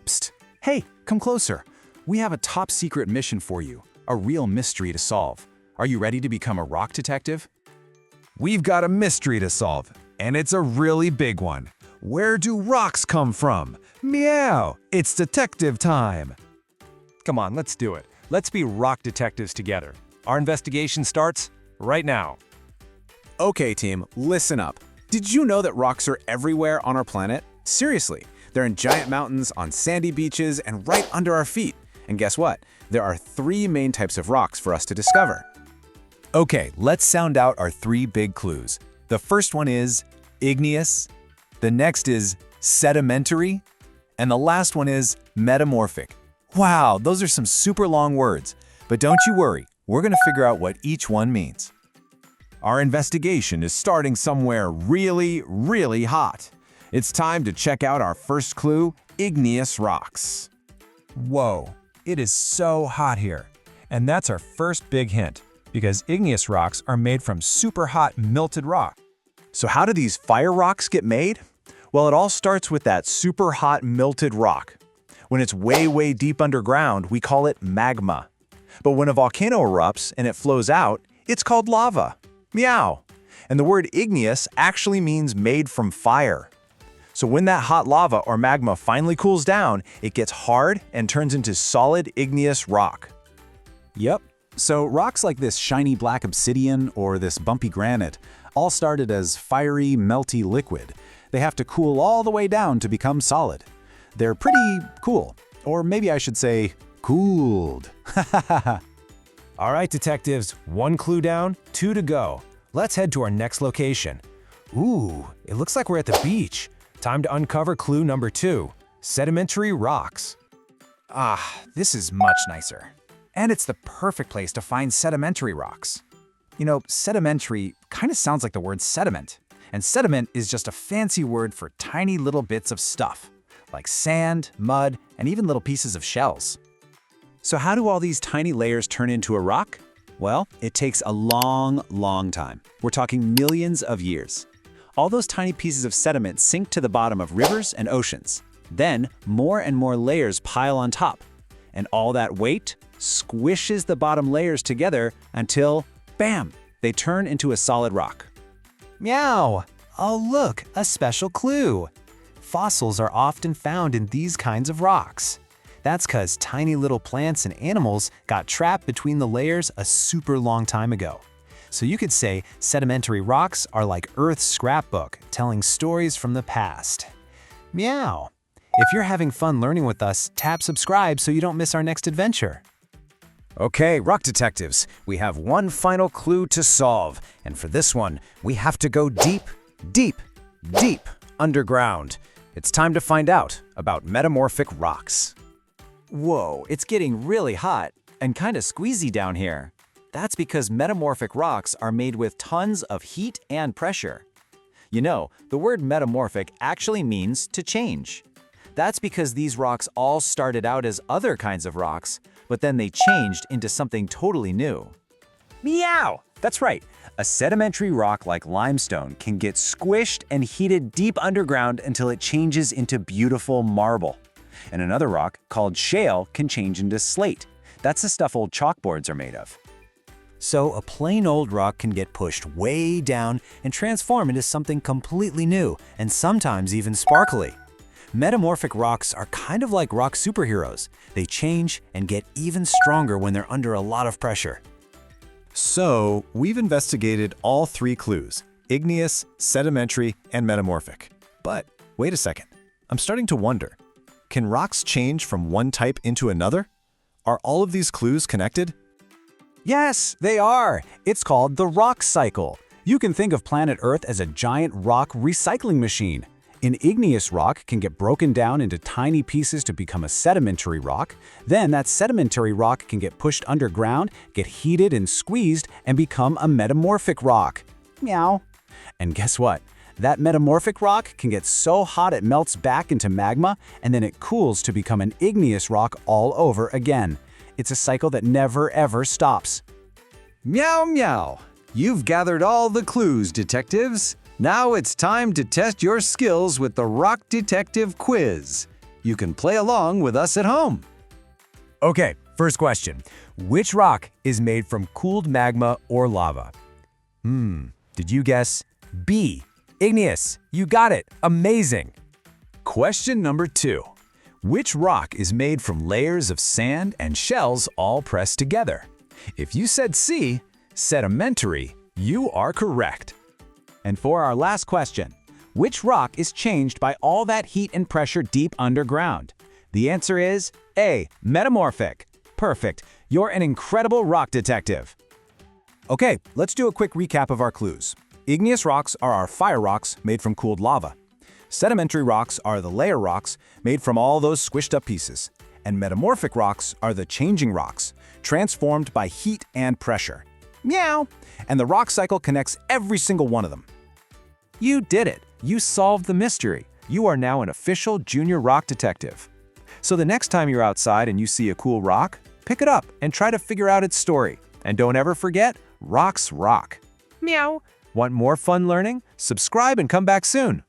Psst. Hey, come closer. We have a top secret mission for you, a real mystery to solve. Are you ready to become a rock detective? We've got a mystery to solve, and it's a really big one. Where do rocks come from? Meow! It's detective time! Come on, let's do it. Let's be rock detectives together. Our investigation starts right now. Okay, team, listen up. Did you know that rocks are everywhere on our planet? Seriously, they're in giant mountains, on sandy beaches, and right under our feet. And guess what? There are 3 main types of rocks for us to discover. Okay, let's sound out our 3 big clues. The first one is igneous, the next is sedimentary, and the last one is metamorphic. Wow, those are some super long words. But don't you worry, we're going to figure out what each one means. Our investigation is starting somewhere really, really hot. It's time to check out our first clue, igneous rocks. Whoa, it is so hot here. And that's our first big hint, because igneous rocks are made from super hot melted rock. So how do these fire rocks get made? Well, it all starts with that super hot melted rock. When it's way, way deep underground, we call it magma. But when a volcano erupts and it flows out, it's called lava. Meow. And the word igneous actually means made from fire. So when that hot lava or magma finally cools down, it gets hard and turns into solid igneous rock. Yep. So rocks like this shiny black obsidian or this bumpy granite all started as fiery, melty liquid. They have to cool all the way down to become solid. They're pretty cool. Or maybe I should say, cooled. All right, detectives, 1 clue down, 2 to go. Let's head to our next location. Ooh, it looks like we're at the beach. Time to uncover clue number 2, sedimentary rocks. This is much nicer. And it's the perfect place to find sedimentary rocks. You know, sedimentary kind of sounds like the word sediment. And sediment is just a fancy word for tiny little bits of stuff, like sand, mud, and even little pieces of shells. So how do all these tiny layers turn into a rock? Well, it takes a long, long time. We're talking millions of years. All those tiny pieces of sediment sink to the bottom of rivers and oceans. Then, more and more layers pile on top. And all that weight squishes the bottom layers together until, bam, they turn into a solid rock. Meow! Oh look, a special clue. Fossils are often found in these kinds of rocks. That's because tiny little plants and animals got trapped between the layers a super long time ago. So you could say sedimentary rocks are like Earth's scrapbook, telling stories from the past. Meow! If you're having fun learning with us, tap subscribe so you don't miss our next adventure. Okay, rock detectives, we have one final clue to solve. And for this one, we have to go deep, deep, deep underground. It's time to find out about metamorphic rocks. Whoa, it's getting really hot and kind of squeezy down here. That's because metamorphic rocks are made with tons of heat and pressure. You know, the word metamorphic actually means to change. That's because these rocks all started out as other kinds of rocks, but then they changed into something totally new. Meow! That's right. A sedimentary rock like limestone can get squished and heated deep underground until it changes into beautiful marble. And another rock, called shale, can change into slate. That's the stuff old chalkboards are made of. So a plain old rock can get pushed way down and transform into something completely new, and sometimes even sparkly. Metamorphic rocks are kind of like rock superheroes. They change and get even stronger when they're under a lot of pressure. So, we've investigated all 3 clues, igneous, sedimentary, and metamorphic. But wait a second, I'm starting to wonder, can rocks change from one type into another? Are all of these clues connected? Yes, they are. It's called the rock cycle. You can think of planet Earth as a giant rock recycling machine. An igneous rock can get broken down into tiny pieces to become a sedimentary rock. Then that sedimentary rock can get pushed underground, get heated and squeezed, and become a metamorphic rock. Meow. And guess what? That metamorphic rock can get so hot it melts back into magma, and then it cools to become an igneous rock all over again. It's a cycle that never ever stops. Meow meow! You've gathered all the clues, detectives. Now it's time to test your skills with the Rock Detective Quiz. You can play along with us at home. Okay, first question. Which rock is made from cooled magma or lava? Did you guess B, igneous? You got it. Amazing. Question number 2. Which rock is made from layers of sand and shells all pressed together? If you said C, sedimentary, you are correct. And for our last question, which rock is changed by all that heat and pressure deep underground? The answer is A, metamorphic. Perfect. You're an incredible rock detective. Okay, let's do a quick recap of our clues. Igneous rocks are our fire rocks made from cooled lava. Sedimentary rocks are the layer rocks made from all those squished up pieces. And metamorphic rocks are the changing rocks, transformed by heat and pressure. Meow! And the rock cycle connects every single one of them. You did it! You solved the mystery. You are now an official junior rock detective. So the next time you're outside and you see a cool rock, pick it up and try to figure out its story. And don't ever forget, rocks rock. Meow! Want more fun learning? Subscribe and come back soon.